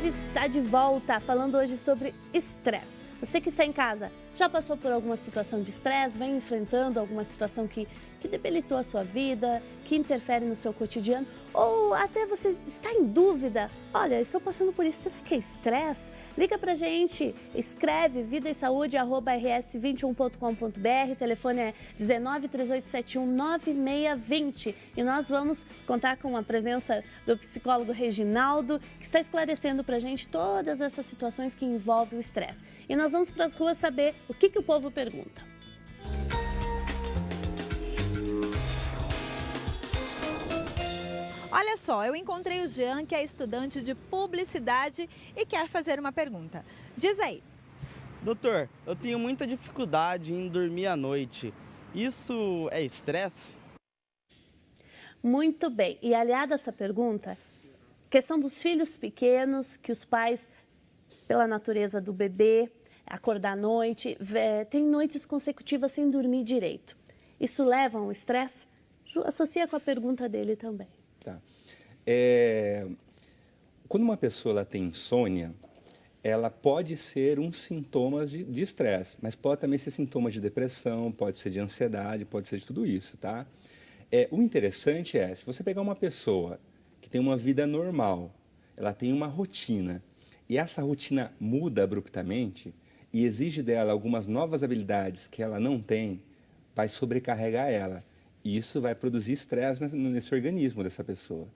Saúde está de volta, falando hoje sobre estresse. Você que está em casa, já passou por alguma situação de estresse, vem enfrentando alguma situação que debilitou a sua vida, que interfere no seu cotidiano, ou até você está em dúvida, olha, estou passando por isso, será que é estresse? Liga pra gente, escreve vidaesaude@rs21.com.br, telefone é 1938719620 e nós vamos contar com a presença do psicólogo Reginaldo, que está esclarecendo pra gente todas essas situações que envolvem o estresse. E nós vamos para as ruas saber o que o povo pergunta. Olha só, eu encontrei o Jean, que é estudante de publicidade e quer fazer uma pergunta. Diz aí. Doutor, eu tenho muita dificuldade em dormir à noite. Isso é estresse? Muito bem. E aliado a essa pergunta, questão dos filhos pequenos, que os pais, pela natureza do bebê, acordar à noite, tem noites consecutivas sem dormir direito. Isso leva a um estresse? Associa com a pergunta dele também. Tá. Quando uma pessoa ela tem insônia, ela pode ser um sintoma de estresse, mas pode também ser sintoma de depressão, pode ser de ansiedade, pode ser de tudo isso, tá? O interessante é, se você pegar uma pessoa que tem uma vida normal, ela tem uma rotina, e essa rotina muda abruptamente e exige dela algumas novas habilidades que ela não tem, vai sobrecarregar ela. E isso vai produzir estresse nesse organismo dessa pessoa.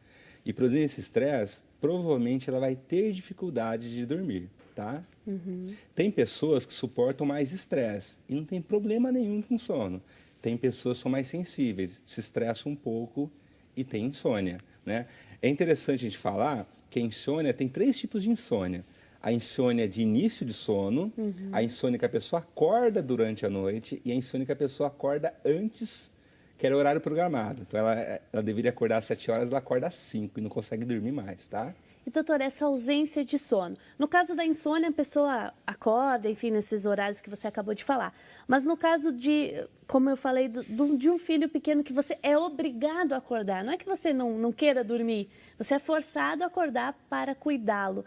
E produzindo esse estresse, provavelmente ela vai ter dificuldade de dormir, tá? Uhum. Tem pessoas que suportam mais estresse e não tem problema nenhum com sono. Tem pessoas que são mais sensíveis, se estressam um pouco e tem insônia, né? É interessante a gente falar que a insônia tem 3 tipos de insônia. A insônia de início de sono, a insônia que a pessoa acorda durante a noite e a insônia que a pessoa acorda antes, que era o horário programado. Então, ela deveria acordar às 7 horas, ela acorda às 5 e não consegue dormir mais, tá? E, doutor, essa ausência de sono. No caso da insônia, a pessoa acorda, enfim, nesses horários que você acabou de falar. Mas no caso de, como eu falei, de um filho pequeno que você é obrigado a acordar. Não é que você não queira dormir, você é forçado a acordar para cuidá-lo.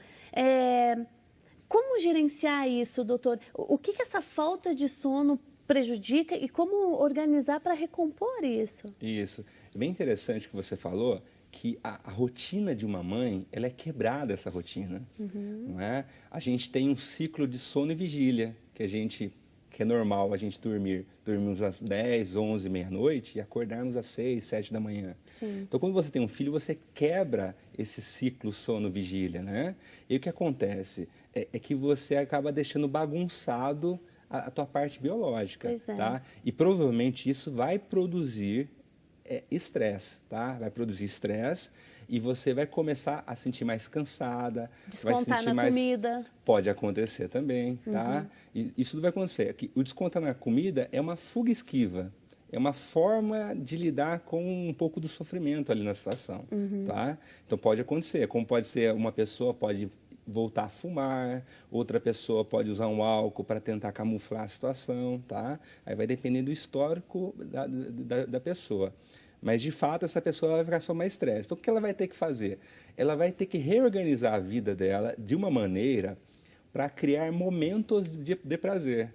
Como gerenciar isso, doutor? O que essa falta de sono prejudica e como organizar para recompor isso? Isso. É bem interessante que você falou que a rotina de uma mãe, ela é quebrada, essa rotina. Não é? A gente tem um ciclo de sono e vigília, que é normal a gente dormirmos às 10, 11, meia-noite e acordarmos às 6, 7 da manhã. Sim. Então, quando você tem um filho, você quebra esse ciclo sono-vigília, né? E o que acontece é que você acaba deixando bagunçado a tua parte biológica, tá? E provavelmente isso vai produzir estresse, tá? Vai produzir estresse e você vai começar a sentir mais cansada. Descontar vai sentir na comida. Pode acontecer também, tá? E isso tudo vai acontecer. O descontar na comida é uma fuga esquiva. É uma forma de lidar com um pouco do sofrimento ali na situação, tá? Então pode acontecer. Como pode ser, uma pessoa pode voltar a fumar, outra pessoa pode usar um álcool para tentar camuflar a situação, tá? Aí vai depender do histórico da pessoa. Mas, de fato, essa pessoa vai ficar só mais estresse. Então, o que ela vai ter que fazer? Ela vai ter que reorganizar a vida dela de uma maneira para criar momentos de prazer.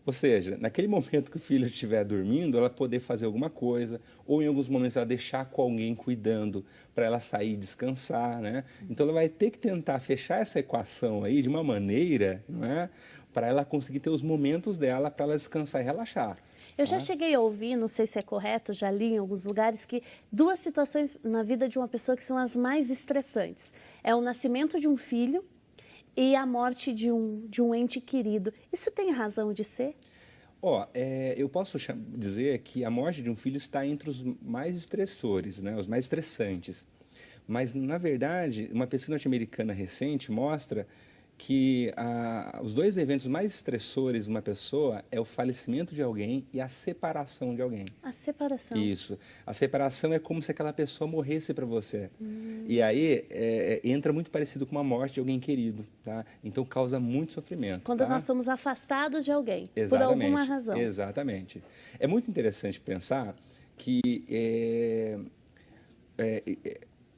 Ou seja, naquele momento que o filho estiver dormindo, ela poder fazer alguma coisa, ou em alguns momentos ela deixar com alguém cuidando para ela sair e descansar, né? Então ela vai ter que tentar fechar essa equação aí de uma maneira, não é? Para ela conseguir ter os momentos dela para ela descansar e relaxar. Eu já cheguei a ouvir, não sei se é correto, já li em alguns lugares, que 2 situações na vida de uma pessoa que são as mais estressantes. É o nascimento de um filho e a morte de um ente querido. Isso tem razão de ser? Eu posso dizer que a morte de um filho está entre os mais estressores, né? Os mais estressantes. Mas, na verdade, uma pesquisa norte-americana recente mostra que os 2 eventos mais estressores de uma pessoa é o falecimento de alguém e a separação de alguém. A separação. Isso. A separação é como se aquela pessoa morresse para você. E aí entra muito parecido com uma morte de alguém querido, tá? Então causa muito sofrimento. Quando nós somos afastados de alguém, exatamente, por alguma razão. Exatamente. É muito interessante pensar que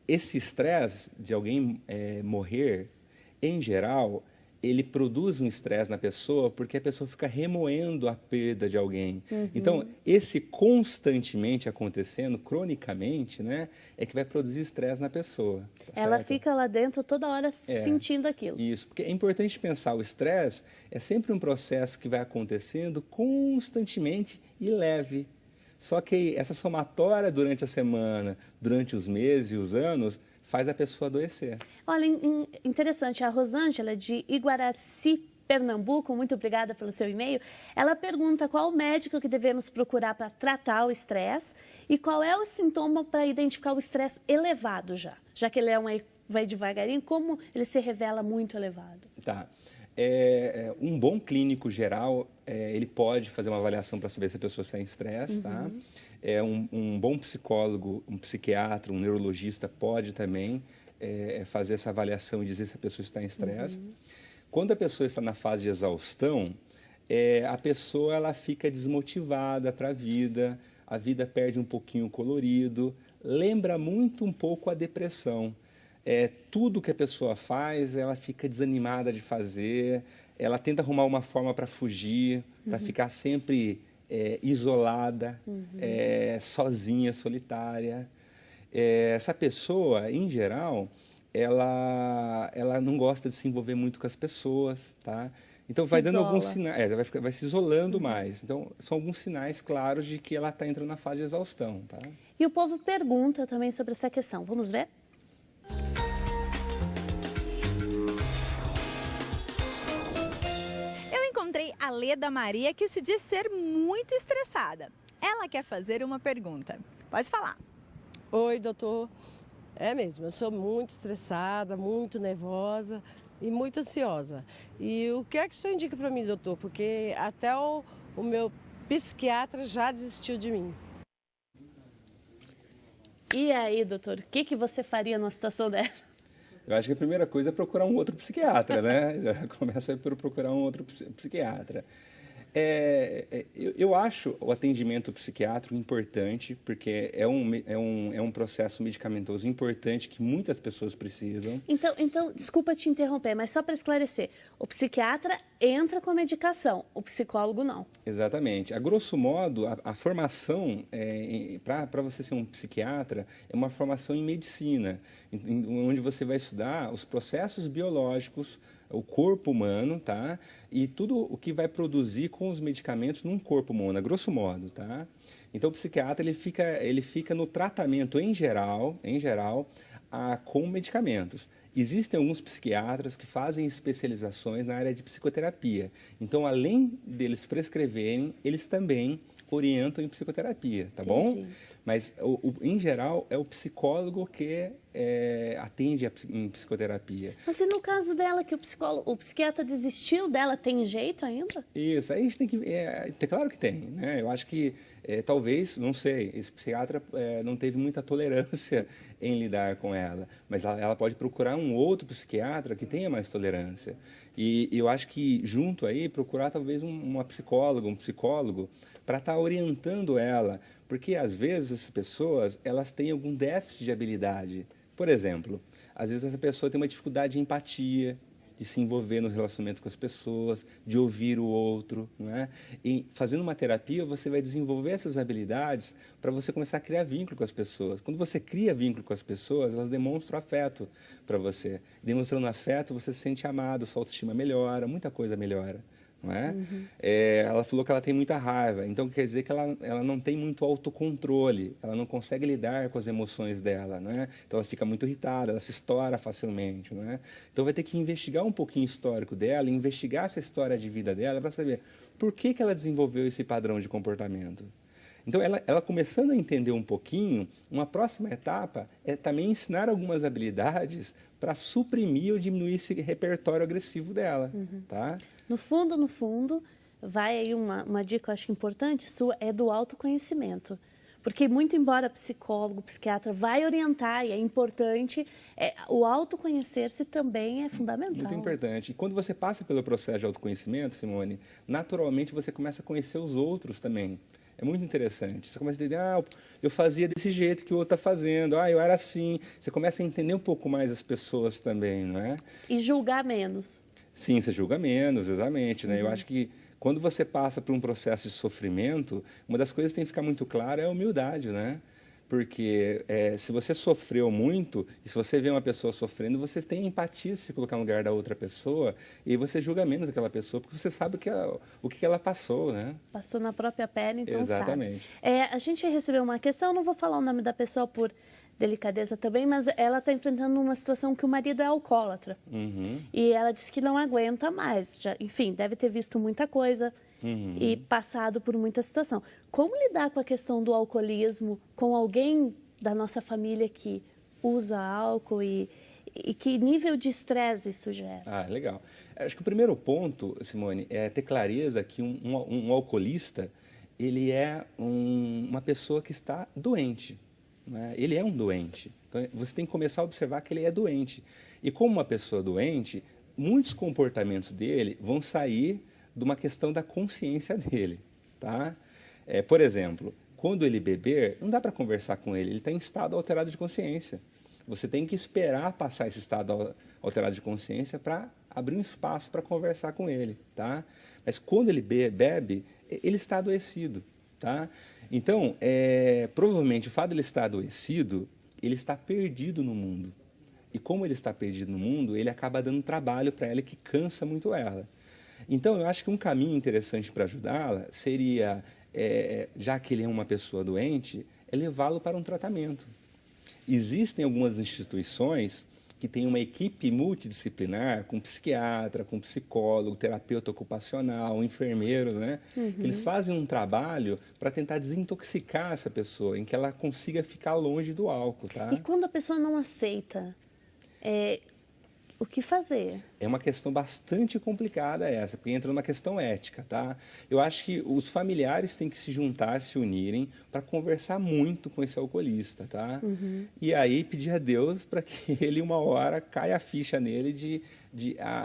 esse estresse de alguém morrer em geral, ele produz um estresse na pessoa porque a pessoa fica remoendo a perda de alguém. Então, esse constantemente acontecendo, cronicamente, né, é que vai produzir estresse na pessoa. Tá Ela certo? fica lá dentro toda hora sentindo aquilo. Isso, porque é importante pensar, o estresse é sempre um processo que vai acontecendo constantemente e leve. Só que essa somatória durante a semana, durante os meses e os anos, faz a pessoa adoecer. Olha, interessante, a Rosângela de Iguaraci, Pernambuco, muito obrigada pelo seu e-mail. Ela pergunta qual o médico que devemos procurar para tratar o estresse e qual é o sintoma para identificar o estresse elevado já que ele vai devagarinho, como ele se revela muito elevado? Tá. Um bom clínico geral, ele pode fazer uma avaliação para saber se a pessoa está em estresse, tá? Um bom psicólogo, um psiquiatra, um neurologista pode também fazer essa avaliação e dizer se a pessoa está em estresse. Quando a pessoa está na fase de exaustão, a pessoa ela fica desmotivada para a vida perde um pouquinho o colorido, lembra muito um pouco a depressão. Tudo que a pessoa faz, ela fica desanimada de fazer, ela tenta arrumar uma forma para fugir, para ficar sempre isolada, sozinha, solitária. Essa pessoa, em geral, ela não gosta de se envolver muito com as pessoas, tá? Então vai dando alguns sinais, vai se isolando mais. Então são alguns sinais claros de que ela está entrando na fase de exaustão, tá? E o povo pergunta também sobre essa questão. Vamos ver? Encontrei a Leda Maria, que se diz ser muito estressada. Ela quer fazer uma pergunta. Pode falar. Oi, doutor. É mesmo, eu sou muito estressada, muito nervosa e muito ansiosa. E o que é que o senhor indica para mim, doutor? Porque até o meu psiquiatra já desistiu de mim. E aí, doutor, o que você faria numa situação dessa? Eu acho que a primeira coisa é procurar um outro psiquiatra, né? Já começa por procurar um outro psiquiatra. Eu acho o atendimento psiquiátrico importante, porque é um processo medicamentoso importante que muitas pessoas precisam. Então, desculpa te interromper, mas só para esclarecer, o psiquiatra entra com a medicação, o psicólogo não. Exatamente. A grosso modo, a formação, para você ser um psiquiatra, é uma formação em medicina, onde você vai estudar os processos biológicos, o corpo humano, tá? E tudo o que vai produzir com os medicamentos num corpo humano, a grosso modo, tá? Então, o psiquiatra, ele fica no tratamento em geral, com medicamentos. Existem alguns psiquiatras que fazem especializações na área de psicoterapia. Então, além deles prescreverem, eles também orientam em psicoterapia, tá bom? Mas, em geral, é o psicólogo que atende em psicoterapia. Mas e no caso dela, que o psiquiatra desistiu dela, tem jeito ainda? Isso, aí a gente tem que... claro que tem, né? Eu acho que, talvez, não sei, esse psiquiatra não teve muita tolerância em lidar com ela, mas ela pode procurar um outro psiquiatra que tenha mais tolerância. E eu acho que, junto aí, procurar talvez uma psicóloga, um psicólogo, para estar orientando ela, porque, às vezes, as pessoas, elas têm algum déficit de habilidade. Por exemplo, às vezes essa pessoa tem uma dificuldade de empatia, de se envolver no relacionamento com as pessoas, de ouvir o outro, não é? E fazendo uma terapia, você vai desenvolver essas habilidades para você começar a criar vínculo com as pessoas. Quando você cria vínculo com as pessoas, elas demonstram afeto para você. Demonstrando afeto, você se sente amado, sua autoestima melhora, muita coisa melhora. Não é? Ela falou que ela tem muita raiva, então quer dizer que ela não tem muito autocontrole, ela não consegue lidar com as emoções dela, não é? Então ela fica muito irritada, ela se estoura facilmente, não é? Então vai ter que investigar um pouquinho o histórico dela, investigar essa história de vida dela para saber por que ela desenvolveu esse padrão de comportamento. Então, ela começando a entender um pouquinho, uma próxima etapa é também ensinar algumas habilidades para suprimir ou diminuir esse repertório agressivo dela, tá? No fundo, vai aí uma dica que eu acho importante sua, é do autoconhecimento. Porque muito embora psicólogo, psiquiatra vai orientar, e é importante, o autoconhecer-se também é fundamental. Muito importante. E quando você passa pelo processo de autoconhecimento, Simone, naturalmente você começa a conhecer os outros também. É muito interessante. Você começa a entender, eu fazia desse jeito que o outro está fazendo, eu era assim. Você começa a entender um pouco mais as pessoas também, não é? E julgar menos. Sim, você julga menos, exatamente, né? Eu acho que quando você passa por um processo de sofrimento, uma das coisas que tem que ficar muito clara é a humildade, né? Porque se você sofreu muito, e se você vê uma pessoa sofrendo, você tem empatia se colocar no lugar da outra pessoa e você julga menos aquela pessoa, porque você sabe o que ela passou, né? Passou na própria pele, então Exatamente. sabe. A gente recebeu uma questão, não vou falar o nome da pessoa por delicadeza também, mas ela está enfrentando uma situação que o marido é alcoólatra. E ela disse que não aguenta mais. Enfim, deve ter visto muita coisa. E passado por muita situação. Como lidar com a questão do alcoolismo com alguém da nossa família que usa álcool e que nível de estresse isso gera? Legal. Acho que o primeiro ponto, Simone, é ter clareza que um alcoolista, ele é uma pessoa que está doente. Né? Ele é um doente. Então, você tem que começar a observar que ele é doente. E como uma pessoa doente, muitos comportamentos dele vão sair de uma questão da consciência dele, tá? Por exemplo, quando ele beber, não dá para conversar com ele está em estado alterado de consciência. Você tem que esperar passar esse estado alterado de consciência para abrir um espaço para conversar com ele, tá? Mas quando ele bebe, ele está adoecido, tá? Então, provavelmente o fato de ele estar adoecido, ele está perdido no mundo. E como ele está perdido no mundo, ele acaba dando trabalho para ela que cansa muito ela. Então, eu acho que um caminho interessante para ajudá-la seria, já que ele é uma pessoa doente, levá-lo para um tratamento. Existem algumas instituições que têm uma equipe multidisciplinar, com psiquiatra, com psicólogo, terapeuta ocupacional, enfermeiros, né? Eles fazem um trabalho para tentar desintoxicar essa pessoa, em que ela consiga ficar longe do álcool, tá? E quando a pessoa não aceita, o que fazer? É uma questão bastante complicada essa, porque entra numa questão ética, tá? Eu acho que os familiares têm que se juntar, se unirem, para conversar muito com esse alcoolista, tá? E aí pedir a Deus para que ele, uma hora, caia a ficha nele de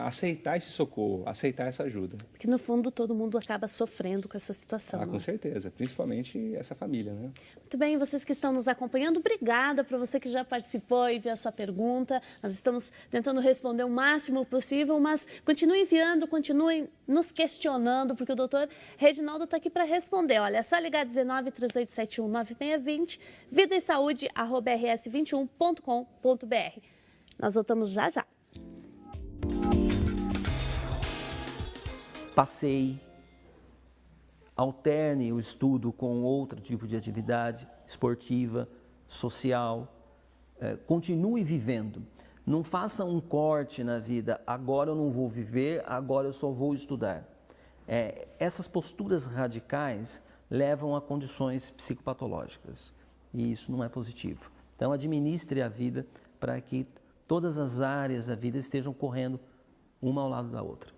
aceitar esse socorro, aceitar essa ajuda. Porque, no fundo, todo mundo acaba sofrendo com essa situação. Com certeza, principalmente essa família, né? Muito bem, vocês que estão nos acompanhando, obrigada para você que já participou e viu a sua pergunta. Nós estamos tentando responder o máximo possível, mas continuem enviando, continuem nos questionando, porque o doutor Reginaldo está aqui para responder. Olha, é só ligar 19-3871-9620, vidaesaude@rs21.com.br. Nós voltamos já já. Passeie, alterne o estudo com outro tipo de atividade esportiva, social, continue vivendo. Não faça um corte na vida, agora eu não vou viver, agora eu só vou estudar. Essas posturas radicais levam a condições psicopatológicas e isso não é positivo. Então administre a vida para que todas as áreas da vida estejam correndo uma ao lado da outra.